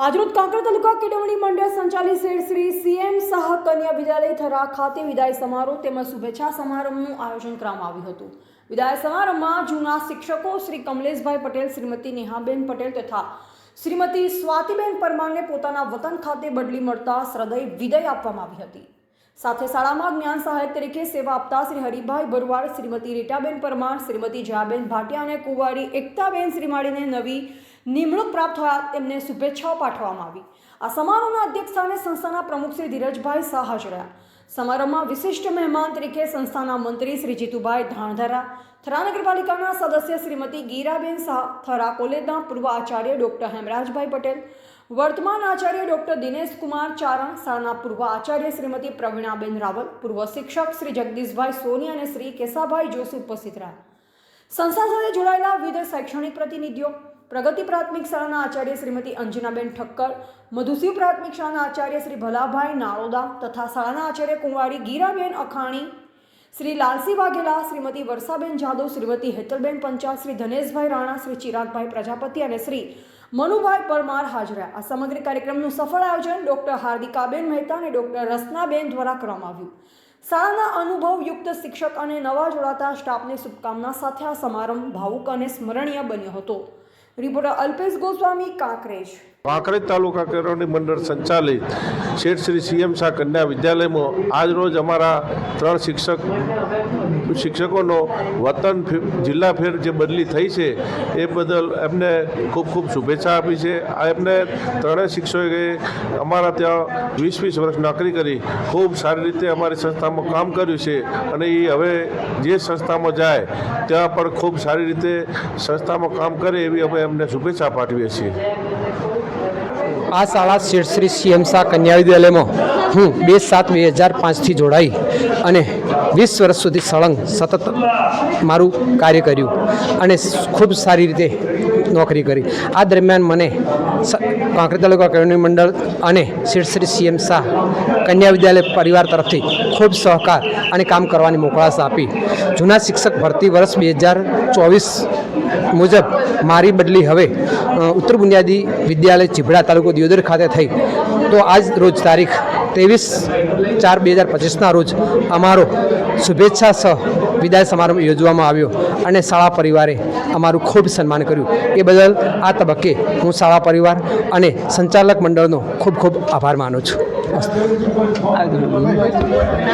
આજરોજ કાંકરેજ તાલુકા કેળવણી મંડળ સંચાલિત શ્રી સીએમ શાહ કન્યા વિદ્યાલય થરા ખાતે વિદાય સમારોહ તેમજ શુભેચ્છા સમારંભનું આયોજન કરવામાં આવ્યું હતું। વિદાય સમારંભમાં જૂના શિક્ષકો શ્રી કમલેશભાઈ પટેલ, શ્રીમતી નેહાબેન પટેલ તથા શ્રીમતી સ્વાતિબેન પરમારને પોતાના વતન ખાતે બદલી મળતા શ્રદ્ધેય વિદાય આપવામાં આવી હતી। સાથે શાળામાં જ્ઞાન સહાયક તરીકે સેવા આપતા શ્રી હરિભાઈ બરવાડ, શ્રીમતી રીટાબેન પરમાર, શ્રીમતી જયાબેન ભાટિયા અને કુંવારી એકતાબેન શ્રીમાળીને નવી નિમણૂક પ્રાપ્ત થયા તેમને શુભેચ્છાઓ પાઠવવામાં આવી। આ સમારોહના અધ્યક્ષસ્થાને સંસ્થાના પ્રમુખ શ્રી ધીરજભાઈ શાહ હાજર રહ્યા। સમારંભમાં વિશિષ્ટ મહેમાન તરીકે સંસ્થાના મંત્રી શ્રી જીતુભાઈ ધાણધરા, થરા નગરપાલિકાના સદસ્ય શ્રીમતી ગીરાબેન શાહ, થરા કોલેજના પૂર્વ આચાર્ય ડૉક્ટર હેમરાજભાઈ પટેલ, વર્તમાન આચાર્ય ડૉક્ટર દિનેશ કુમાર ચારણ, શાળાના પૂર્વ આચાર્ય શ્રીમતી પ્રવીણાબેન રાવલ, પૂર્વ શિક્ષક શ્રી જગદીશભાઈ સોની અને શ્રી કેશાભાઈ જોશી ઉપસ્થિત રહ્યા। સંસ્થા સાથે જોડાયેલા વિવિધ શૈક્ષણિક પ્રતિનિધિઓ, પ્રગતિ પ્રાથમિક શાળાના આચાર્ય શ્રીમતી અંજનાબેન ઠક્કર, મધુશિવ પ્રાથમિક શાળાના આચાર્ય શ્રી ભલાભાઈ નાળોદા તથા શાળાના આચાર્ય કુંવારી ગીરાબેન અખાણી, શ્રી લાલસી વાઘેલા, શ્રીમતી વર્ષાબેન જાદવ, શ્રીમતી હેતલબેન પંચાલ, શ્રી ધનેશભાઈ રાણા, શ્રી ચિરાગભાઈ પ્રજાપતિ અને શ્રી મનુભાઈ પરમાર હાજર રહ્યા। આ સમગ્ર કાર્યક્રમનું સફળ આયોજન ડૉક્ટર હાર્દિકાબેન મહેતા અને ડૉક્ટર રસનાબેન દ્વારા કરવામાં આવ્યું। શાળાના અનુભવયુક્ત શિક્ષક અને નવા જોડાતા સ્ટાફને શુભકામના સાથે આ સમારંભ ભાવુક અને સ્મરણીય બન્યો હતો। રિપોર્ટર અલ્પેશ ગોસ્વામી, કાંકરેજ। કાંકરેજ તાલુકા કેળવણી મંડળ સંચાલિત શેઠ શ્રી સીએમ શાહ કન્યા વિદ્યાલયમાં આજ રોજ અમારા 3 શિક્ષકોનો વતન જિલ્લા ફેર જે બદલી થઈ છે એ બદલ એમને ખૂબ ખૂબ શુભેચ્છા આપી છે। એમને ત્રણેય શિક્ષકોએ અમારા ત્યાં 20 વર્ષ નોકરી કરી ખૂબ સારી રીતે અમારી સંસ્થામાં કામ કર્યું છે અને એ હવે જે સંસ્થામાં જાય ત્યાં પણ ખૂબ સારી રીતે સંસ્થામાં કામ કરે એવી અમે એમને શુભેચ્છા પાઠવીએ છીએ। આ શાળા શેઠ શ્રી સીએમ શાહ કન્યા વિદ્યાલયમાં હું 2/7/2005થી જોડાઈ અને 20 વર્ષ સુધી સળંગ સતત મારું કાર્ય કર્યું અને ખૂબ સારી રીતે નોકરી કરી। આ દરમિયાન મને કાંકરેજ તાલુકા કેળવણી મંડળ અને શેઠ શ્રી સીએમ શાહ કન્યા વિદ્યાલય પરિવાર તરફથી ખૂબ સહકાર અને કામ કરવાની મોકળાશ આપી। જૂના શિક્ષક ભરતી વર્ષ 2024 મુજબ મારી બદલી હવે ઉત્તર બુનિયાદી વિદ્યાલય ચીભડા, તાલુકો દિયોદર ખાતે થઈ। તો આજ રોજ તારીખ 23/4/2025ના રોજ અમારો શુભેચ્છા સહ વિદાય સમારંભ યોજવામાં આવ્યો અને શાળા પરિવારે અમારું ખૂબ સન્માન કર્યું। એ બદલ આ તબક્કે હું શાળા પરિવાર અને સંચાલક મંડળનો ખૂબ ખૂબ આભાર માનું છું।